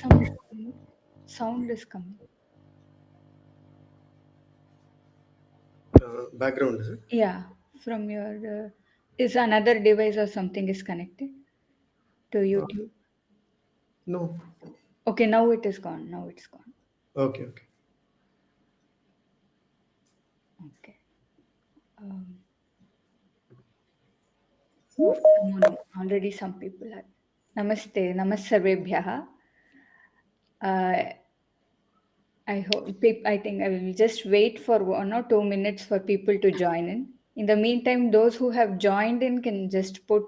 Some sound is coming. Background, is it? Yeah, from your is another device or something is connected to Uh, YouTube. no. Okay, now it is gone. Now it's gone. Okay, okay. Okay. Um, no, no. Already some people are. Namaste, namassarvebhyaha. Uh, I hope. I think I will just wait for 1 or 2 minutes for people to join in. In the meantime, those who have joined in can just put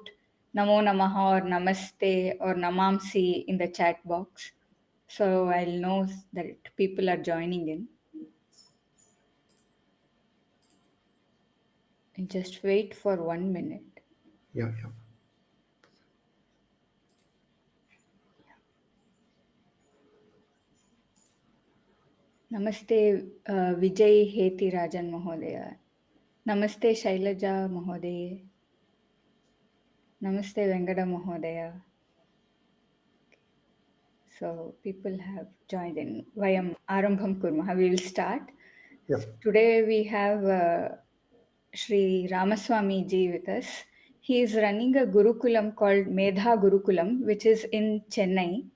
Namo Namaha or Namaste or Namamsi in the chat box, so I'll know that people are joining in. And just wait for 1 minute. Yeah, yeah. Namaste, Vijay Heti Rajan Mahodaya. Namaste, Shailaja Mahodaya. Namaste, Venkata Mahodaya. So people have joined in. Vayam Arambham Kurmaha. We will start. Yeah. Today we have Sri Ramaswamy ji with us. He is running a Gurukulam called Medha Gurukulam, which is in Chennai.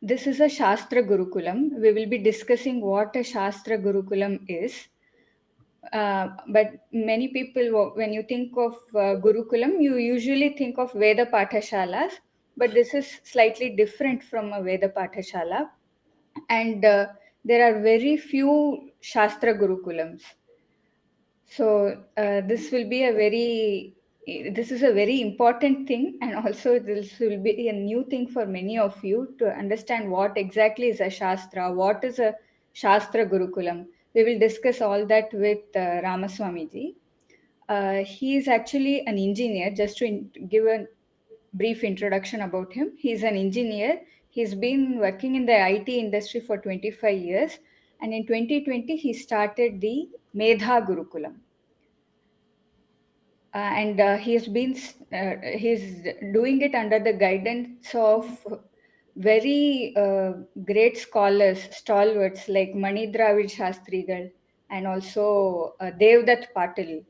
This is a Shastra Gurukulam. We will be discussing what a Shastra Gurukulam is. But many people, when you think of Gurukulam, you usually think of Veda Pathashalas, but this is slightly different from a Veda Pathashala. And there are very few Shastra Gurukulams. So this is a very important thing, and also this will be a new thing for many of you to understand what exactly is a Shastra, what is a Shastra Gurukulam. We will discuss all that with Ramaswamy ji. He is actually an engineer. Just to give a brief introduction about him, he's an engineer. He's been working in the IT industry for 25 years, and in 2020 he started the Medha Gurukulam. And he's doing it under the guidance of very great scholars, stalwarts like Mani Dravid Shastrigal and also Devdutt Patil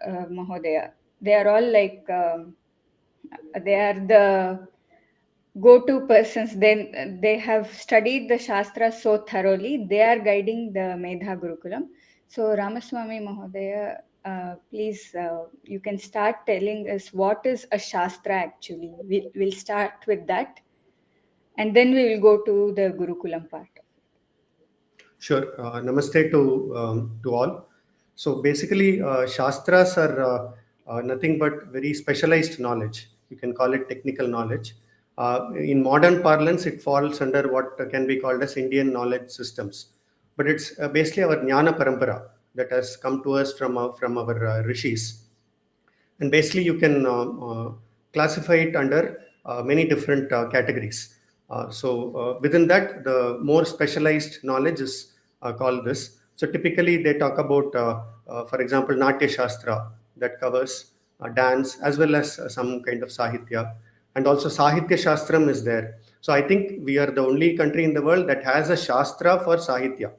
Mahodaya. They are all like they are the go-to persons. Then they have studied the Shastras so thoroughly. They are guiding the Medha Gurukulam. So Ramaswamy Mahodaya, please, you can start telling us what is a Shastra actually. We'll start with that, and then we will go to the Gurukulam part. Sure. Namaste to all. So basically, shastras are nothing but very specialized knowledge. You can call it technical knowledge. In modern parlance, it falls under what can be called as Indian knowledge systems. But it's basically our jnana parampara that has come to us from our rishis. And basically you can classify it under many different categories. Within that, the more specialized knowledge is called this. So typically they talk about, for example, Natya Shastra, that covers dance as well as some kind of Sahitya. And also Sahitya Shastram is there. So I think we are the only country in the world that has a Shastra for Sahitya.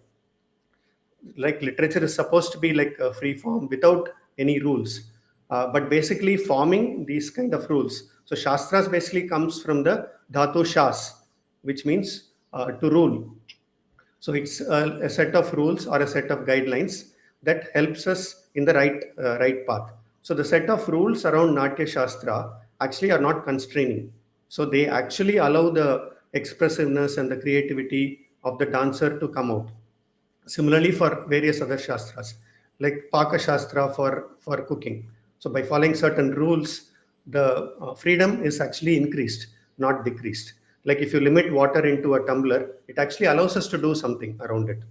Like literature is supposed to be like a free form without any rules, but basically forming these kind of rules. So shastras basically comes from the dhatu shas, which means to rule. So it's a set of rules or a set of guidelines that helps us in the right path. So the set of rules around Natya Shastra actually are not constraining. So they actually allow the expressiveness and the creativity of the dancer to come out. Similarly, for various other shastras, like Paka Shastra for cooking. So by following certain rules, the freedom is actually increased, not decreased. Like if you limit water into a tumbler, it actually allows us to do something around it.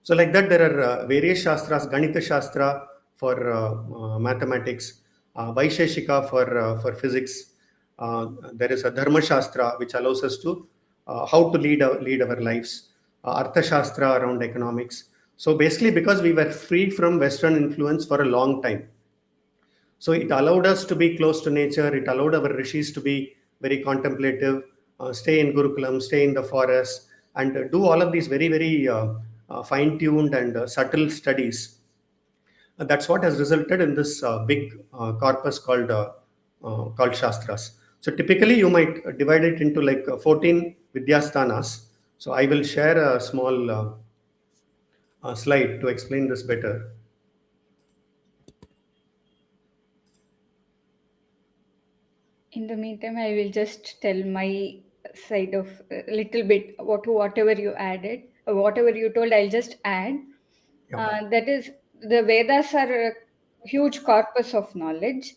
So like that, there are various shastras, Ganita Shastra for mathematics, Vaisheshika for physics. There is a Dharma Shastra which allows us to how to lead our lives. Artha Shastra around economics. So basically, because we were free from Western influence for a long time, so it allowed us to be close to nature. It allowed our rishis to be very contemplative. stay in Gurukulam, stay in the forest, and do all of these very, very fine-tuned and subtle studies. That's what has resulted in this big corpus called shastras. So typically, you might divide it into like 14 Vidya stanas. So I will share a small slide to explain this better. In the meantime, I will just tell my side of a little bit whatever you added, whatever you told, I'll just add. Yeah. That is, the Vedas are a huge corpus of knowledge,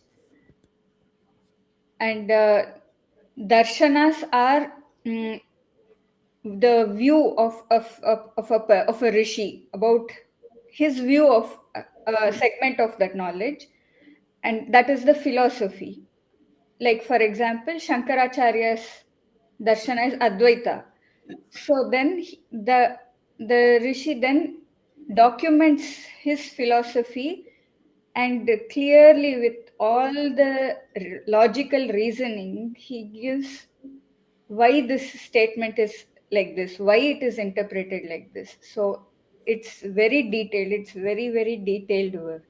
and darshanas are the view of a rishi, about his view of a segment of that knowledge, and that is the philosophy. Like, for example, Shankaracharya's darshana is Advaita. So then the rishi then documents his philosophy, and clearly, with all the logical reasoning, he gives why this statement is like this, why it is interpreted like this. So it's very detailed. It's very, very detailed work.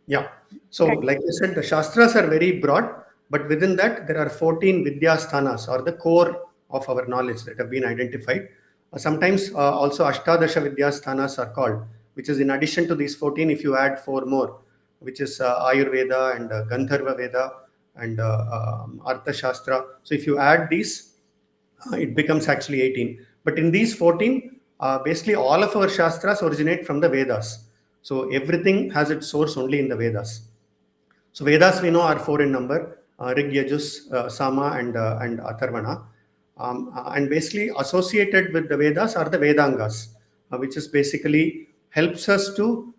Yeah. So, like I said, the Shastras are very broad, but within that, there are 14 Vidya sthanas, or the core of our knowledge, that have been identified. Sometimes also Ashtadasha Vidya sthanas are called, which is in addition to these 14, if you add four more, which is Ayurveda and Gandharva Veda and Artha Shastra. So, if you add these, it becomes actually 18. But in these 14, basically all of our Shastras originate from the Vedas. So everything has its source only in the Vedas. So Vedas we know are four in number: Rig, Yajus, Sama, and Atharvana. And basically associated with the Vedas are the Vedangas, which is basically helps us to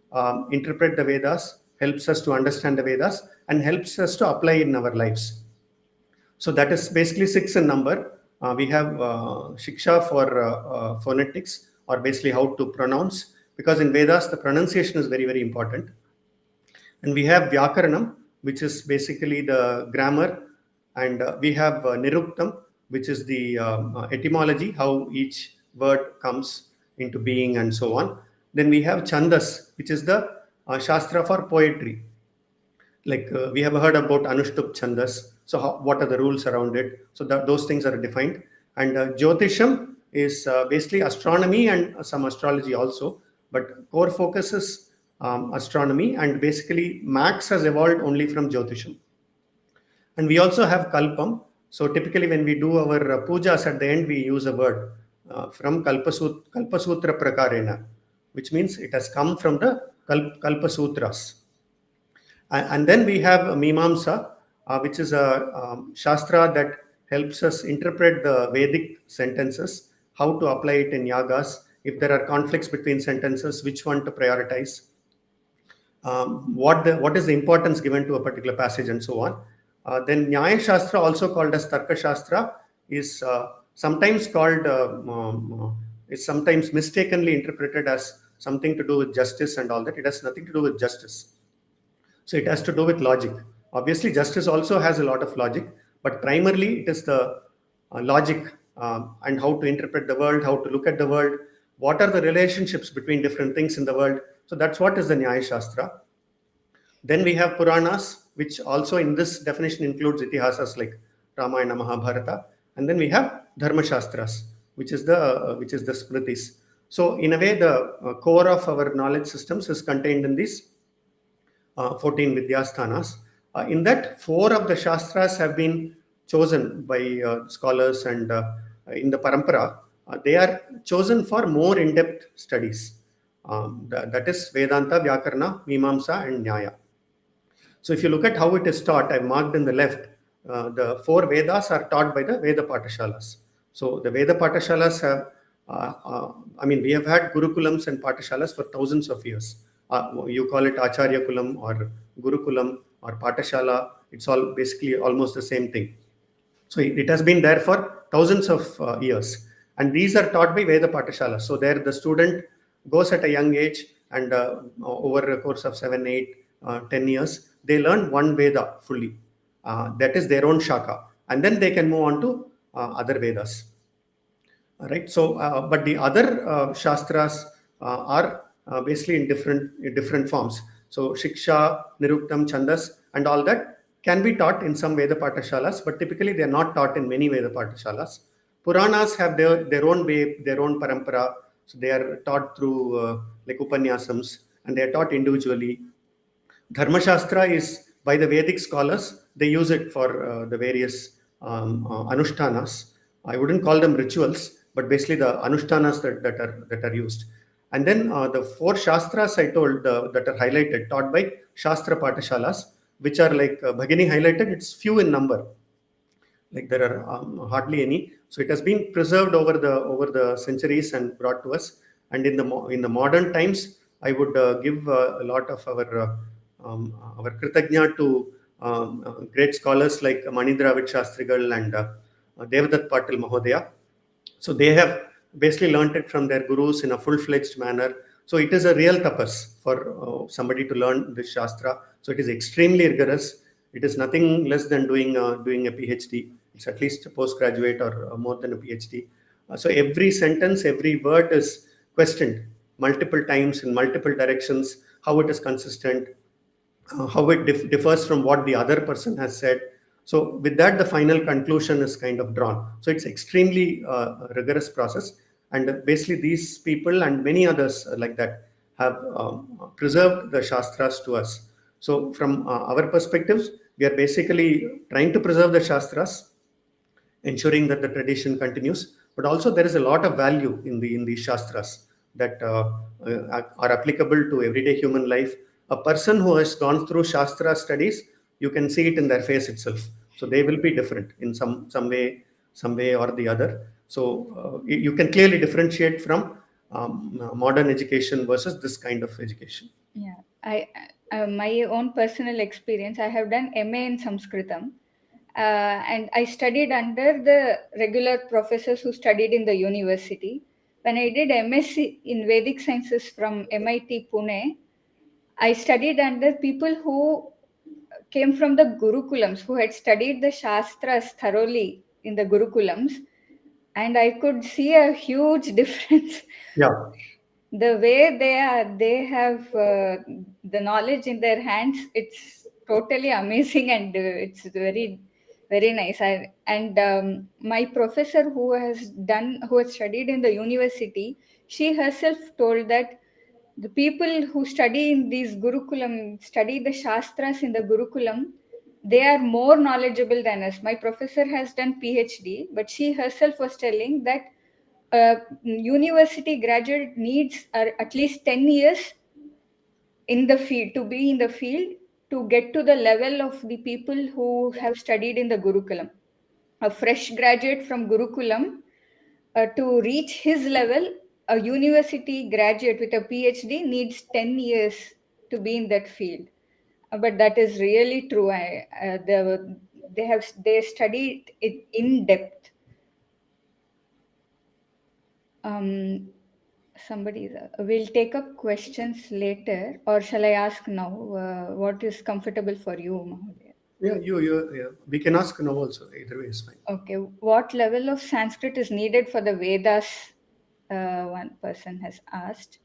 interpret the Vedas, helps us to understand the Vedas, and helps us to apply in our lives. So that is basically six in number. We have Shiksha for phonetics, or basically how to pronounce, because in Vedas the pronunciation is very, very important. And we have Vyakaranam, which is basically the grammar, and we have Niruktam, which is the etymology, how each word comes into being, and so on. Then we have Chandas, which is the Shastra for poetry. Like we have heard about Anushtup Chandas. So what are the rules around it? So those things are defined. And Jyotisham is basically astronomy and some astrology also, but core focus is astronomy, and basically max has evolved only from Jyotisham. And we also have Kalpam. So typically when we do our pujas, at the end we use a word from Kalpasutra Prakarena, which means it has come from the Kalpasutras. And then we have Mimamsa, which is a shastra that helps us interpret the Vedic sentences, how to apply it in yagas, if there are conflicts between sentences, which one to prioritize, what is the importance given to a particular passage, and so on. Then Nyaya Shastra, also called as Tarka Shastra, is sometimes called, is sometimes mistakenly interpreted as something to do with justice and all that. It has nothing to do with justice. So it has to do with logic. Obviously, justice also has a lot of logic, but primarily it is the logic, and how to interpret the world, how to look at the world, what are the relationships between different things in the world. So that's what is the Nyaya Shastra. Then we have Puranas, which also in this definition includes itihasas like Ramayana, Mahabharata, and then we have Dharma Shastras, which is the Smritis. So in a way, the core of our knowledge systems is contained in these 14 Vidyasthanas. In that, four of the Shastras have been chosen by scholars, and in the Parampara, they are chosen for more in depth studies. That is Vedanta, Vyakarna, Mimamsa, and Nyaya. So, if you look at how it is taught, I've marked in the left, the four Vedas are taught by the Veda Patashalas. So, the Veda Patashalas have, we have had Gurukulams and Patashalas for thousands of years. You call it Acharya Kulam or Gurukulam or Patashala, it's all basically almost the same thing. So it has been there for thousands of years. And these are taught by Veda Patashala. So there the student goes at a young age, and over a course of 7, 8, 10 years, they learn one Veda fully. That is their own Shaka. and then they can move on to other Vedas. Right. So, but the other shastras are basically in different forms. So, Shiksha, Niruktam, Chandas, and all that can be taught in some Veda Patashalas, but typically they are not taught in many Veda Patashalas. Puranas have their own way, their own parampara. So, they are taught through like Upanyasams, and they are taught individually. Dharmashastra is by the Vedic scholars, they use it for the various anushtanas. I wouldn't call them rituals, but basically the anushtanas that are used. And then the four shastras I told that are highlighted, taught by Shastra Patashalas, which are like Bhagini highlighted, it's few in number, like there are hardly any. So it has been preserved over the centuries and brought to us. And in the modern times, I would give a lot of our kritagna to great scholars like Manidravid Shastrigal and Devdutt Patil Mahodaya. So they have basically learnt it from their gurus in a full-fledged manner. So it is a real tapas for somebody to learn this shastra. So it is extremely rigorous. It is nothing less than doing a PhD. It's at least a postgraduate or more than a PhD. So every sentence, every word is questioned multiple times in multiple directions. How it is consistent, how it differs from what the other person has said. So with that, the final conclusion is kind of drawn. So it's extremely rigorous process, and basically these people and many others like that have preserved the shastras to us. So from our perspectives, we are basically trying to preserve the shastras, ensuring that the tradition continues. But also there is a lot of value in these shastras that are applicable to everyday human life. A person who has gone through shastra studies, you can see it in their face itself. So they will be different in some way or the other. So you can clearly differentiate from modern education versus this kind of education. Yeah, I my own personal experience. I have done MA in Sanskritam, and I studied under the regular professors who studied in the university. When I did MSc in Vedic Sciences from MIT Pune, I studied under people who came from the Gurukulams, who had studied the Shastras thoroughly in the Gurukulams, and I could see a huge difference. Yeah. The way they have the knowledge in their hands, it's totally amazing, and it's very, very nice. And my professor who has studied in the university, she herself told that the people who study in these Gurukulam, study the Shastras in the Gurukulam, they are more knowledgeable than us. My professor has done PhD, but she herself was telling that a university graduate needs at least 10 years in the field, to be in the field, to get to the level of the people who have studied in the Gurukulam. A fresh graduate from Gurukulam, to reach his level, a university graduate with a PhD needs 10 years to be in that field. But that is really true. They studied it in depth. Um, somebody will take up questions later, or shall I ask now? What is comfortable for you, Mahodaya? Yeah, we can ask now also. Either way is fine. Okay, what level of Sanskrit is needed for the Vedas? One person has asked.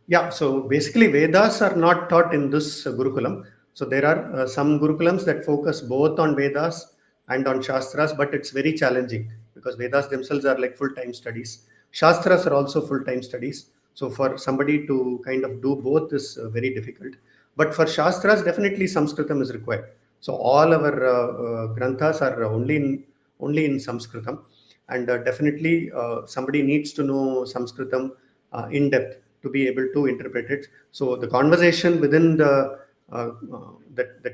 Yeah, so basically Vedas are not taught in this Gurukulam. So there are some Gurukulams that focus both on Vedas and on Shastras, but it's very challenging because Vedas themselves are like full-time studies. Shastras are also full-time studies. So for somebody to kind of do both is very difficult. But for Shastras, definitely Sanskritam is required. So all our granthas are only in Sanskritam, and definitely somebody needs to know Sanskritam in depth to be able to interpret it. So the conversation within the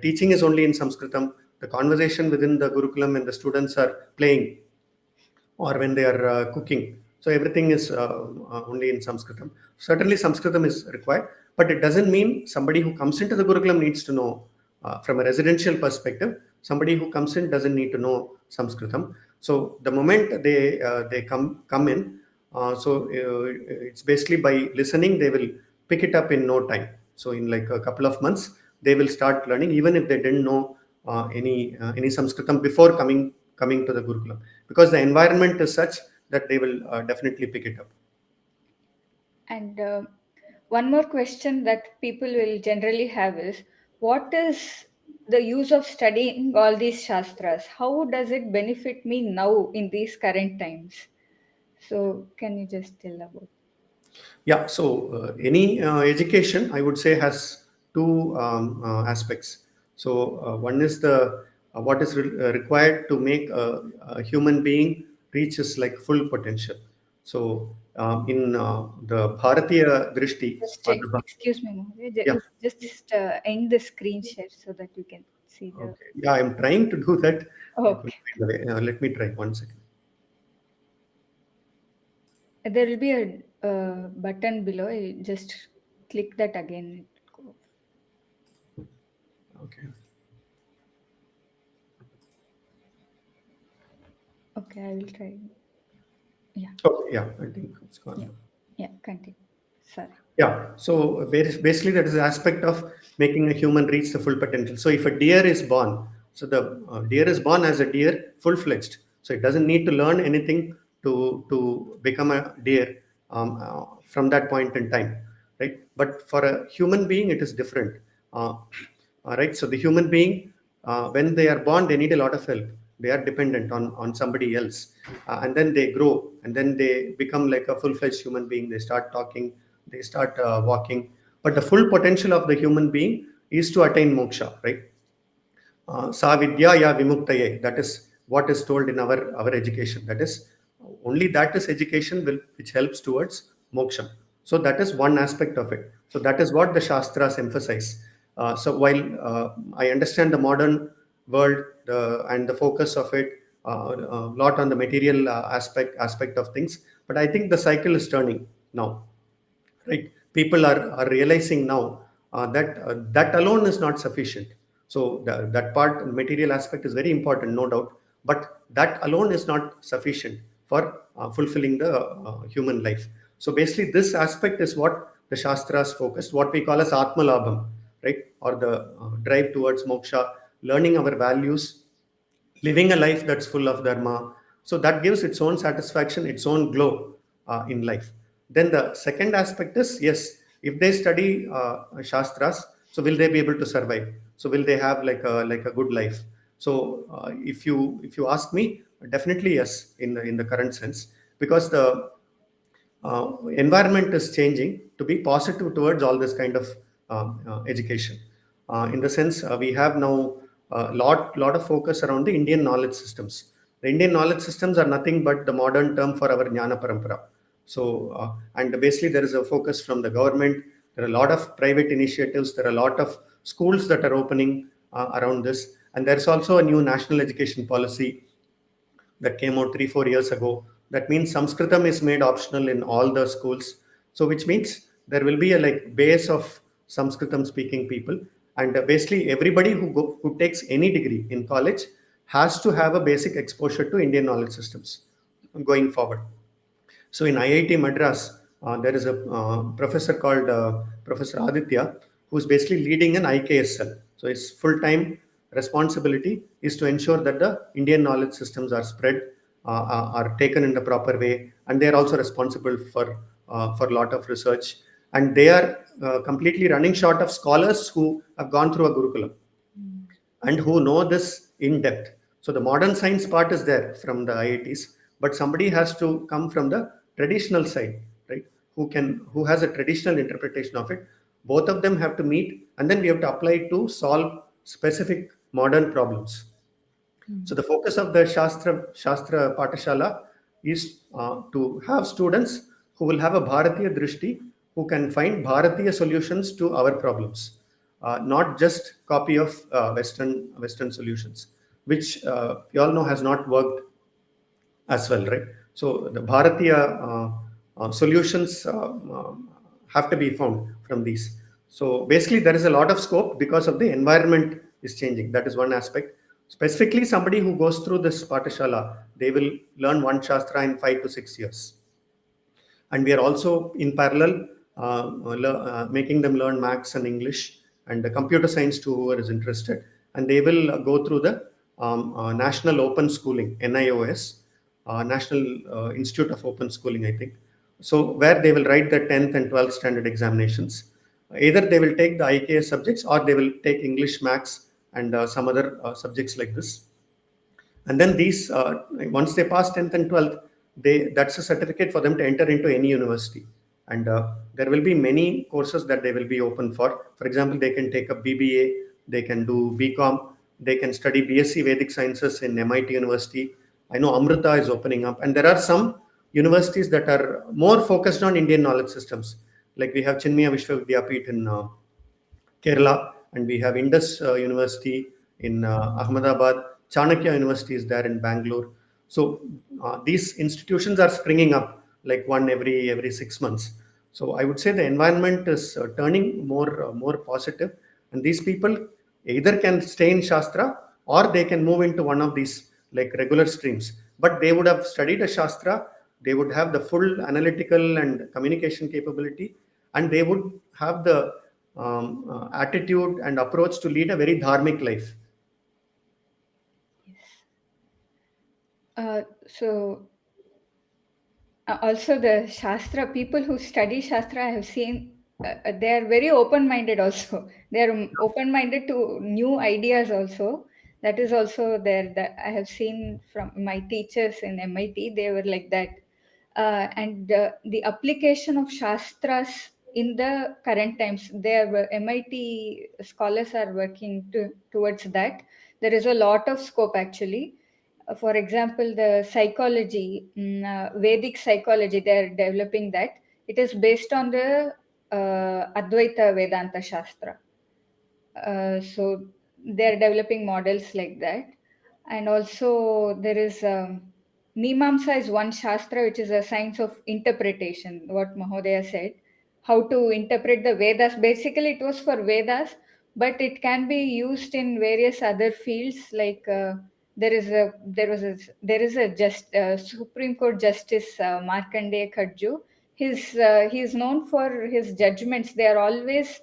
teaching is only in Sanskritam. The conversation within the Gurukulam when the students are playing or when they are cooking. So everything is only in Sanskritam. Certainly Sanskritam is required, but it doesn't mean somebody who comes into the Gurukulam needs to know from a residential perspective. Somebody who comes in doesn't need to know Sanskritam. So the moment they come in, it's basically by listening they will pick it up in no time. So in like a couple of months they will start learning, even if they didn't know any Sanskritam before coming to the Gurukulam, because the environment is such that they will definitely pick it up. And one more question that people will generally have is, what is the use of studying all these shastras? How does it benefit me now in these current times? So, can you just tell about? Yeah, so any education, I would say, has two aspects. So one is the what is required to make a human being reach his like full potential. So in the Bharatiya Drishti, Just or the, excuse me, Mohammed. yeah, Just end the screen share so that you can see the. okay, yeah, I'm trying to do that. I couldn't Okay. find the way. Let me try one second. There will be a button below. You just click that again. It will go. Okay, Okay, I will try. Yeah, okay, yeah, I think it's gone yeah, now. yeah. Continue. Sorry. Yeah, so basically that is the aspect of making a human reach the full potential. So if a deer is born, so the deer is born as a deer full fledged. So it doesn't need to learn anything to become a deer from that point in time, right? But for a human being, it is different. Uh, right. So the human being, when they are born, they need a lot of help. They are dependent on somebody else, and then they grow, and then they become like a full fledged human being. They start talking, they start walking. But the full potential of the human being is to attain moksha, right? Sa vidya ya vimuktaye. That is what is told in our education. That is only that is education which helps towards moksha. So that is one aspect of it. So that is what the shastras emphasize. So while I understand the modern world and the focus of it, a lot on the material aspect of things, but I think the cycle is turning now, right? People are realizing now that that alone is not sufficient. So that part, material aspect, is very important, no doubt, but that alone is not sufficient for fulfilling the human life. So basically this aspect is what the shastras focused, what we call as atma labham, right? Or the drive towards moksha, learning our values, living a life that's full of dharma. So that gives its own satisfaction, its own glow in life. Then the second aspect is, yes, if they study shastras, so will they be able to survive? So will they have like a good life? So if you ask me, definitely yes, in the current sense, because the environment is changing to be positive towards all this kind of education. In the sense, we have now a lot of focus around the Indian knowledge systems. The Indian knowledge systems are nothing but the modern term for our jnana parampara. So, and basically there is a focus from the government. There are a lot of private initiatives. There are a lot of schools that are opening around this, and there's also a new national education policy that came out 3 4 years ago. That means Sanskritam is made optional in all the schools. So which means there will be a like base of Sanskritam speaking people, and basically everybody who takes any degree in college has to have a basic exposure to Indian knowledge systems going forward. So in IIT Madras, there is a professor called Professor Aditya, who is basically leading an IKSL. So his full-time responsibility is to ensure that the Indian knowledge systems are spread, are taken in the proper way, and they are also responsible for a lot of research. And they are completely running short of scholars who have gone through a Gurukulam and who know this in depth. So the modern science part is there from the IITs, but somebody has to come from the traditional side, right? Who has a traditional interpretation of it. Both of them have to meet, and then we have to apply it to solve specific modern problems. So the focus of the Shastra Patashala is to have students who will have a Bharatiya Drishti, who can find Bharatiya solutions to our problems, not just copy of Western solutions, which you all know has not worked as well, right? So the Bharatiya solutions have to be found from these. So basically, there is a lot of scope because of the environment is changing. That is one aspect. Specifically, somebody who goes through this Patashala, they will learn one Shastra in 5 to 6 years. And we are also in parallel making them learn maths and English and the computer science to whoever is interested. and they will go through the National Open Schooling, NIOS, National Institute of Open Schooling, I think. So where they will write the 10th and 12th standard examinations. Either they will take the IKS subjects or they will take English, Maths, and some other subjects like this. And then these, once they pass 10th and 12th, that's a certificate for them to enter into any university. And there will be many courses that they will be open for. For example, they can take a BBA, they can do BCom, they can study BSc Vedic Sciences in MIT University. I know Amrita is opening up, and there are some universities that are more focused on Indian knowledge systems. Like we have Chinmaya Vishwavidyapit in Kerala, and we have Indus University in Ahmedabad. Chanakya University is there in Bangalore. So these institutions are springing up like one every 6 months. So I would say the environment is turning more positive, and these people either can stay in Shastra or they can move into one of these like regular streams. But they would have studied a Shastra, they would have the full analytical and communication capability, and they would have the attitude and approach to lead a very dharmic life. So also the Shastra, people who study Shastra, I have seen they are very open-minded also. They are open-minded to new ideas also. That is also there. That I have seen from my teachers in MIT, they were like that. And the application of Shastras in the current times, their MIT scholars are working towards that. There is a lot of scope actually. For example, the psychology, Vedic psychology, they are developing that. It is based on the Advaita Vedanta Shastra. So they're developing models like that. And also there is Mimamsa is one Shastra, which is a science of interpretation, what Mahodaya said, how to interpret the Vedas. Basically, it was for Vedas, but it can be used in various other fields. Like there is a just Supreme Court Justice Markandeya Khadju. He is known for his judgments. They are always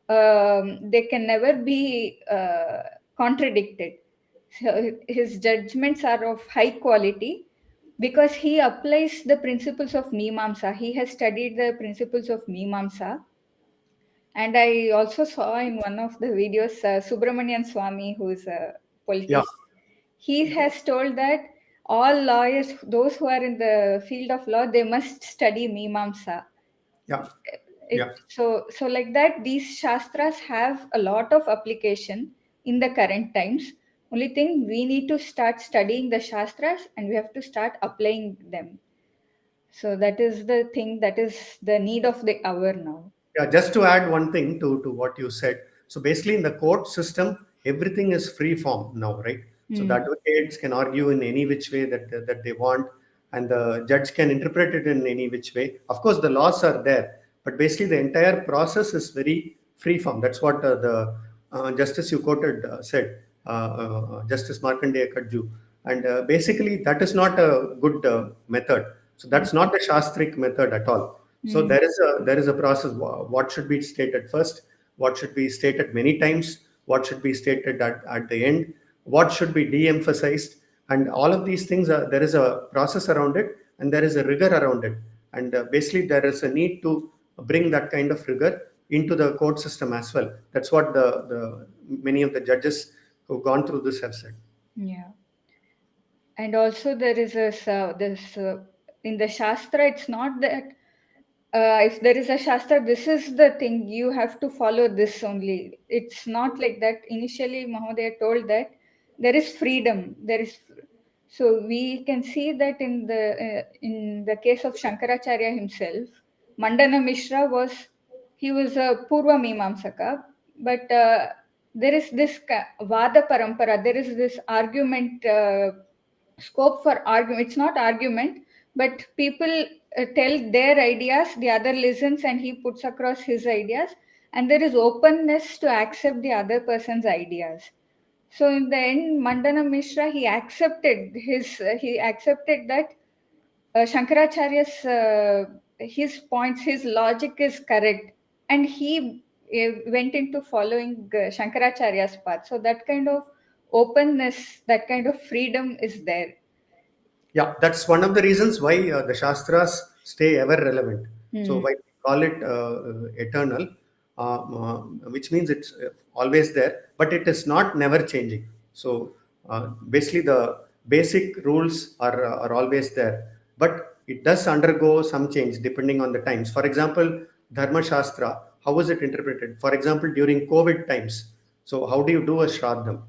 they can never be contradicted. So his judgments are of high quality because he applies the principles of Mimamsa. He has studied the principles of Mimamsa. And I also saw in one of the videos Subramanian Swami, who is a Yeah, politician, he has told that all lawyers, those who are in the field of law, they must study Mimamsa. yeah, yeah. So like that, these shastras have a lot of application in the current times. Only thing, we need to start studying the shastras and we have to start applying them. So that is the thing, that is the need of the hour now. Yeah, just to add one thing to what you said. So basically, in the court system, everything is free form now, right? So the Mm. advocates can argue in any which way that they want, and the judge can interpret it in any which way. Of course, the laws are there, but basically, the entire process is very free form. That's what the justice you quoted said, Justice Markandeya Kadju. And basically, that is not a good method. So that's not the Shastric method at all. So Mm. there is a process. What should be stated first? What should be stated many times? What should be stated at the end? What should be de-emphasized? And all of these things, there is a process around it, and there is a rigor around it. And basically, there is a need to bring that kind of rigor into the court system as well. That's what the many of the judges who've gone through this have said. Yeah. And also there is this in the Shastra, it's not that if there is a Shastra, this is the thing, you have to follow this only. It's not like that. Initially, Mahodaya told that there is freedom. So we can see that in the case of Shankaracharya himself, Mandana Mishra he was a Purva Mimamsaka, but there is this Vada Parampara, there is this argument, scope for argument. It's not argument, but people tell their ideas, the other listens, and he puts across his ideas, and there is openness to accept the other person's ideas. So in the end, Mandana Mishra, he accepted that Shankaracharya's his points, his logic is correct, and he went into following Shankaracharya's path. So that kind of openness, that kind of freedom is there. Yeah, that's one of the reasons why the Shastras stay ever relevant. So, Hmm. why we call it eternal, which means it's always there, but it is not never changing. So, basically, the basic rules are always there, but it does undergo some change depending on the times. For example, Dharma Shastra, how was it interpreted? For example, during COVID times, so how do you do a Shraddham?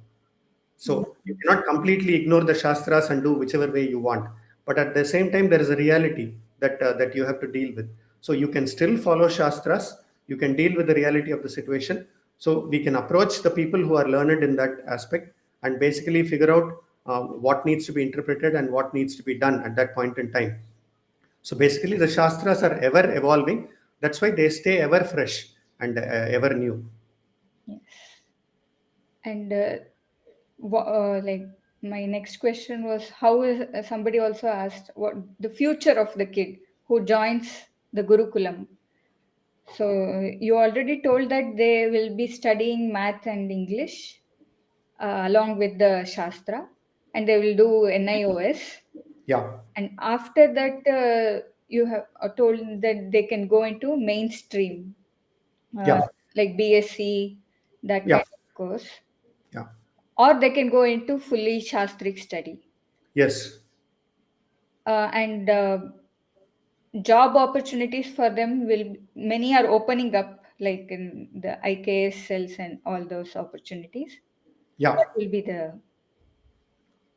So you cannot completely ignore the shastras and do whichever way you want. But at the same time, there is a reality that you have to deal with. So you can still follow shastras. You can deal with the reality of the situation. So we can approach the people who are learned in that aspect and basically figure out what needs to be interpreted and what needs to be done at that point in time. So basically, the shastras are ever evolving. That's why they stay ever fresh and ever new. Yes. And like my next question was, how is somebody also asked what the future of the kid who joins the Gurukulam. So you already told that they will be studying math and English along with the Shastra, and they will do NIOS. Yeah, And after that, you have told that they can go into mainstream, uh, yeah, like BSc, that yeah, kind of course, yeah. or they can go into fully Shastric study. Yes. And job opportunities for them will many are opening up, like in the IKS cells and all those opportunities. Yeah, That will be the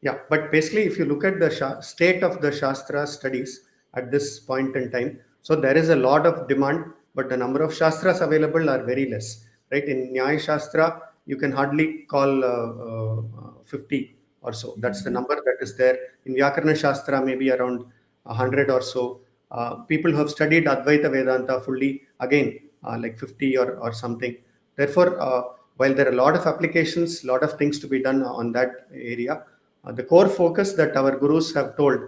yeah. But basically, if you look at the state of the Shastra studies at this point in time, so there is a lot of demand, but the number of Shastras available are very less. Right? In Nyaya Shastra, you can hardly call 50 or so. That's the number that is there. In Vyakarana Shastra, maybe around 100 or so. People who have studied Advaita Vedanta fully, again, like 50 or something. Therefore, while there are a lot of applications, lot of things to be done on that area, the core focus that our gurus have told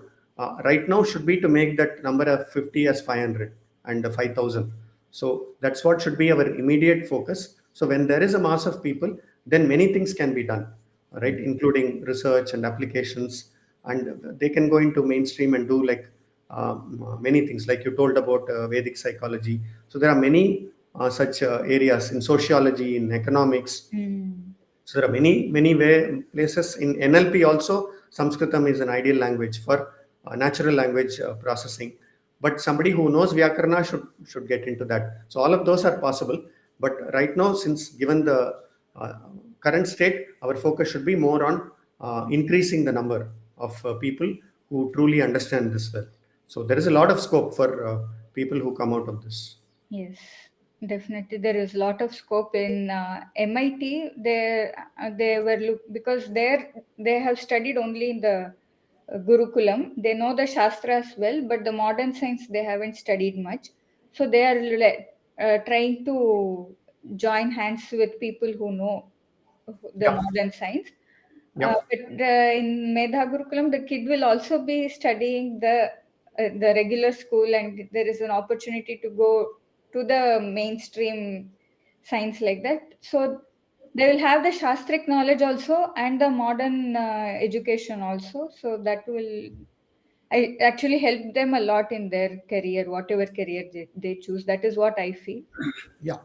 right now should be to make that number of 50 as 500 and 5,000. So that's what should be our immediate focus. So when there is a mass of people, then many things can be done, right? Including research and applications, and they can go into mainstream and do like many things, like you told about Vedic psychology. So there are many such areas in sociology, in economics. mm, So there are many places in NLP also. Sanskritam is an ideal language for natural language processing. But somebody who knows Vyakarna should get into that. So all of those are possible. But right now, since given the uh, current state, our focus should be more on increasing the number of people who truly understand this well. So there is a lot of scope for people who come out of this. yes, definitely there is a lot of scope in MIT. They were because they have studied only in the Gurukulam. They know the Shastras well, but the modern science they haven't studied much. So they are trying to join hands with people who know the Yeah, modern science. yeah, But in Medha Gurukulam, the kid will also be studying the regular school, and there is an opportunity to go to the mainstream science like that. So they will have the Shastric knowledge also and the modern education also. So that will actually help them a lot in their career, whatever career they choose. That is what I feel. yeah.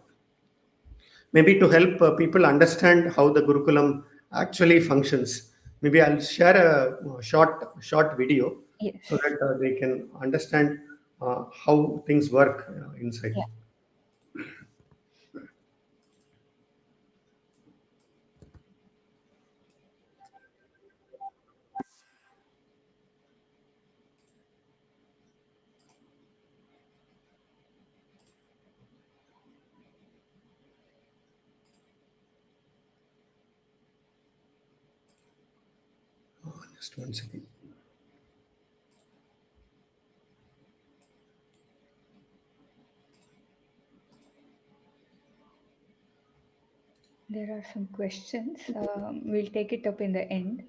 Maybe to help people understand how the Gurukulam actually functions. Maybe I'll share a short video Yes. so that they can understand how things work inside. Yeah. Just 1 second. There are some questions. We'll take it up in the end.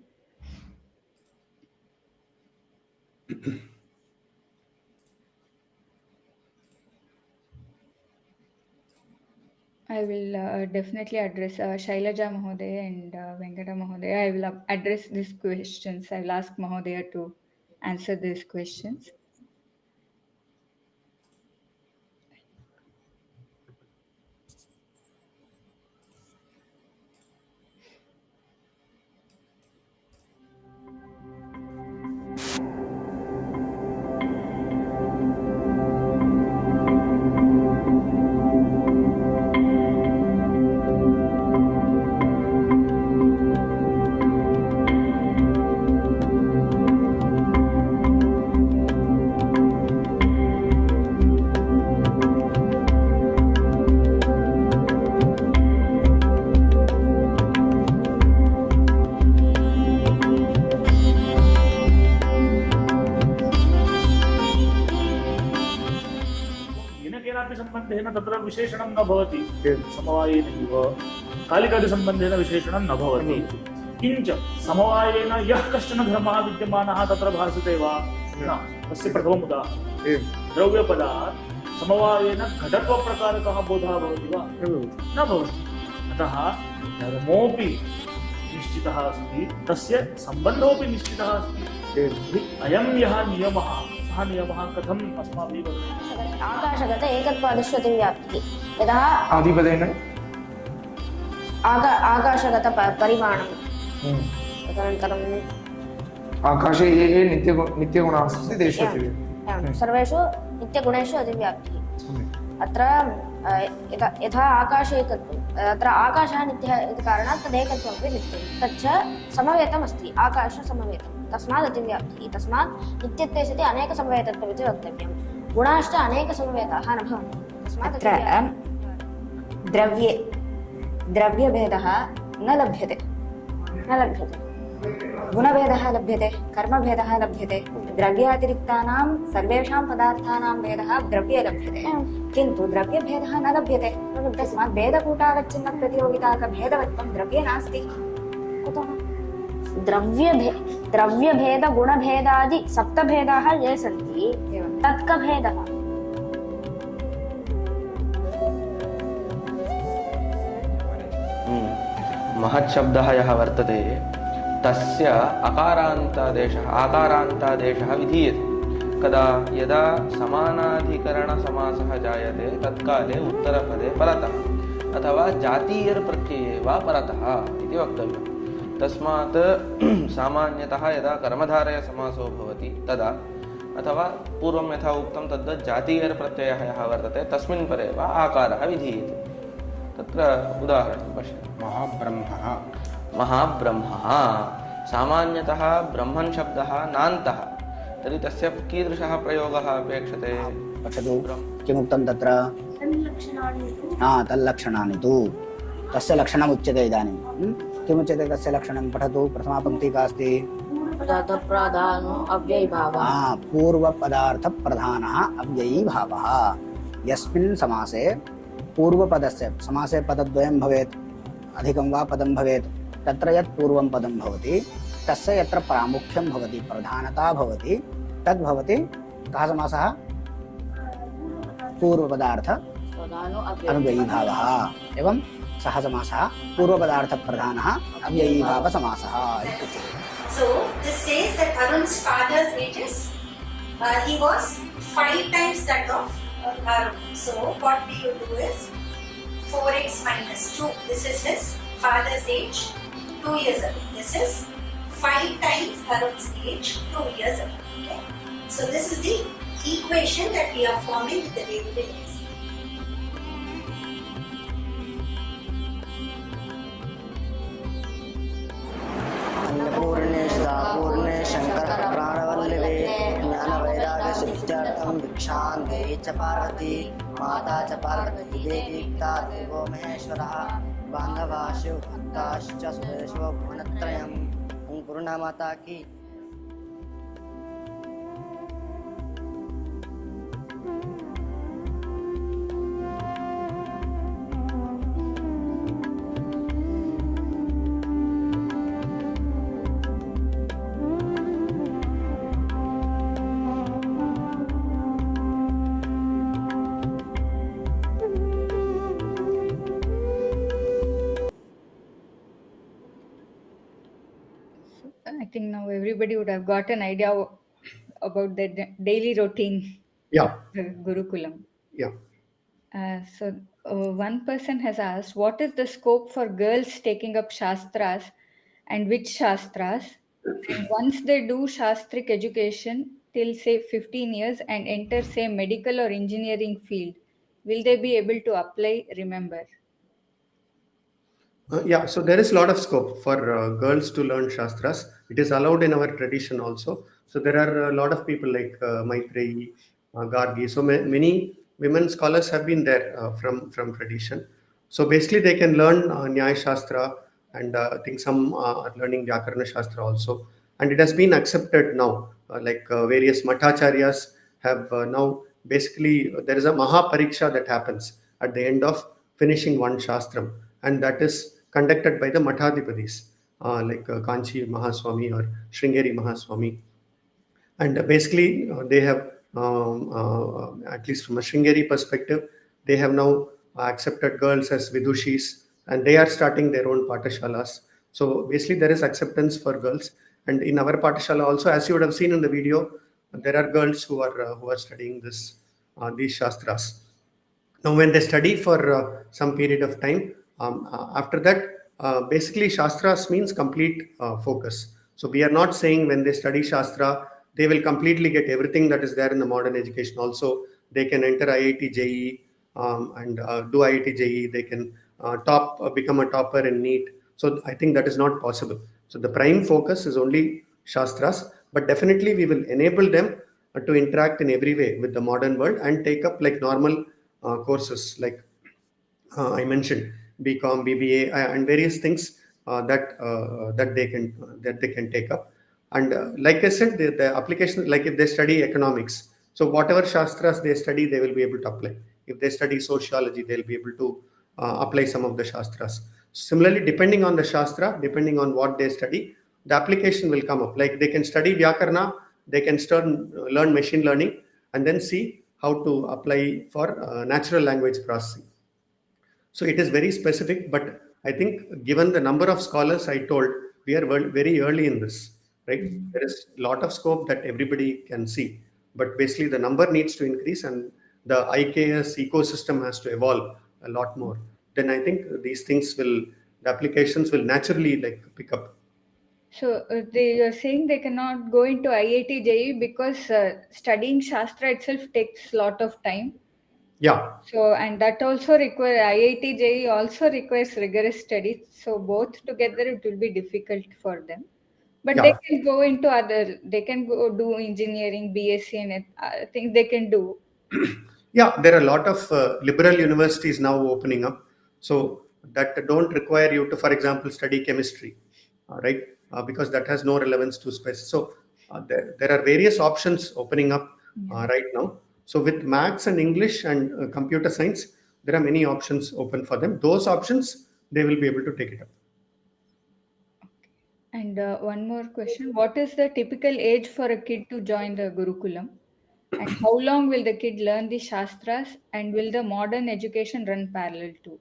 I will definitely address Shailaja Mahodaya and Venkata Mahodaya. I will address these questions. I will ask Mahodaya to answer these questions. संबंधेन तत्र विशेषणं न भवति, समवायेनैव कालिकादिसम्बन्धेन विशेषणं न भवति। किञ्च समवायेन यः कश्चन धर्मः विद्यमानः तत्र भासते वा न, तस्य प्रथमम् उदाहरणं द्रव्यपदात् समवायेन घटत्वप्रकारकः बोधः भवति वा न भवति। अतः धर्मोऽपि निश्चितः अस्ति, तस्य सम्बन्धोऽपि निश्चितः अस्ति। अयं यः नियमः, सः नियमः कथम् अस्माभिः वदति? आकाशगत एकत्वादिश्रुतिव्याप्तिः। यतः आदिपदेन आकाशगत परिमाणं, तदनन्तरं आकाशे ये नित्यगुणाः सन्ति तेषु सर्वेषु नित्यगुणेषु अतिव्याप्तिः। अत्र यथा आकाशे एकत्वम्, अत्र आकाशः नित्यः इति कारणात् तदेकत्वमपि नित्यं, तच्च समवेतमस्ति, आकाशसमवेतं, तस्मात् अतिव्याप्तिः। तस्मात् नित्यत्वे सति अनेकसमवेतत्वम् इति वक्तव्यं। गुणाश्च अनेकसमवेताः न भवन्ति, तस्मात् अत्र द्रव्यभेदः न लभ्यते, गुणभेदः लभ्यते, कर्मभेदः लभ्यते। द्रव्यातिरिक्तानां सर्वेषां पदार्थानां भेदः द्रव्ये लभ्यते, किन्तु द्रव्यभेदः न लभ्यते। तस्मात् भेदपूटावच्छिन्नप्रतियोगिताकभेदवत्वं द्रव्ये नास्ति। कुतः? द्रव्यभेद गुणभेदादि सप्तभेदाः ये सन्ति, तत्कभेदः? महच्छब्दः यः वर्तते तस्य आकारान्तादेशः विधीयते। कदा? यदा समानाधिकरणसमासः जायते तत्काले उत्तरपदे परतः अथवा जातीयप्रत्यये वा परतः इति वक्तव्यम्। तस्मात् सामान्यतः यदा कर्मधारयसमासो भवति तदा, अथवा पूर्वं यथा उक्तं तद्वत् जातीयप्रत्ययः यः वर्तते तस्मिन् परे वा आकारः विधीयते। तत्र उदाहरणं पश्यतु। महाब्रह्मः सामान्यतः ब्रह्मन् शब्दः नान्तः, तर्हि तस्य कीदृशः प्रयोगः अपेक्षते? पश्यतु किमुक्तं तत्र, तल्लक्षणानि तु, तस्य लक्षणम् उच्यते। इदानीं किमुच्यते तस्य लक्षणं? पठतु, प्रथमा पङ्क्तिः का अस्ति? पूर्वपदार्थप्रधानः अव्ययीभावः। यस्मिन् समासे पूर्वपदस्य, समासे पदद्वयं भवेत्, अधिकं वा पदं भवेत्, तत्र यत् पूर्वं पदं भवति तस्य यत्र प्रामुख्यं भवति, प्रधानता भवति, तद्भवति कः समासः? पूर्वपदार्थ अव्ययीभावः। एवं सः समासः पूर्वपदार्थप्रधानः अव्ययीभावसमासः। So this says that Arun's father's age is he was 5 times that of Arun. So what we will do is 4x minus 2. This is his father's age 2 years ago. This is 5 times Arun's age 2 years ago. Okay. So this is the equation that we are forming with the variable x. अन्नपूर्णे पूर्णे शंकर प्राणवल्लभे ज्ञानवैराग्य सिद्ध्यर्थं भिक्षां देहि च पार्वती माता च पार्वती देवीक्ता देवो महेश्वरः बान्धवाशु भक्ताश्च सुरेशो भुवनत्रयम्। अन्नपूर्णा माता की। I think now everybody would have got an idea about the daily routine, Yeah, the Gurukulam. yeah. One person has asked, what is the scope for girls taking up shastras and which shastras? And once they do shastric education till say 15 years and enter say medical or engineering field, will they be able to apply, remember? Yeah, so there is a lot of scope for girls to learn shastras. It is allowed in our tradition also. So there are a lot of people like Maitreyi, Gargi. So many women scholars have been there from tradition. So basically, they can learn Nyaya Shastra, and I think some are learning Vyakarana Shastra also. And it has been accepted now. Various Matacharyas have now basically there is a Maha Pariksha that happens at the end of finishing one Shastram, and that is conducted by the Mathadipadis, Kanchi Mahaswami or Sringeri Mahaswami. And basically, they have, at least from a Sringeri perspective, they have now accepted girls as Vidushis, and they are starting their own Patashalas. So basically, there is acceptance for girls. And in our Patashala also, as you would have seen in the video, there are girls who are studying these Shastras. Now, when they study for some period of time, after that, basically Shastras means complete focus. So we are not saying when they study Shastra, they will completely get everything that is there in the modern education. Also, they can enter IIT JEE and do IIT JEE. They can become a topper in NEET. So I think that is not possible. So the prime focus is only Shastras, but definitely we will enable them to interact in every way with the modern world and take up like normal courses like I mentioned BCom, BBA, and various things that they can take up. And like I said, the application, like if they study economics, so whatever shastras they study, they will be able to apply. If they study sociology, they'll be able to apply some of the shastras. Similarly, depending on the shastra, depending on what they study, the application will come up. Like they can study Vyakarna, they can learn machine learning, and then see how to apply for natural language processing. So it is very specific, but I think given the number of scholars I told, we are very early in this, right? There is a lot of scope that everybody can see, but basically the number needs to increase and the IKS ecosystem has to evolve a lot more. Then I think the applications will naturally like pick up. So they are saying they cannot go into IIT JEE because studying Shastra itself takes a lot of time. Yeah. So, and that also IIT JEE also requires rigorous studies. So both together it will be difficult for them. But Yeah. they can go into they can go do engineering, BSc, and I think they can do. Yeah, there are a lot of liberal universities now opening up. So that don't require you to, for example, study chemistry, right? Because that has no relevance to space. So there are various options opening up right now. So with maths and English and computer science, there are many options open for them. Those options, they will be able to take it up. And one more question. What is the typical age for a kid to join the Gurukulam? And how long will the kid learn the Shastras? And will the modern education run parallel to?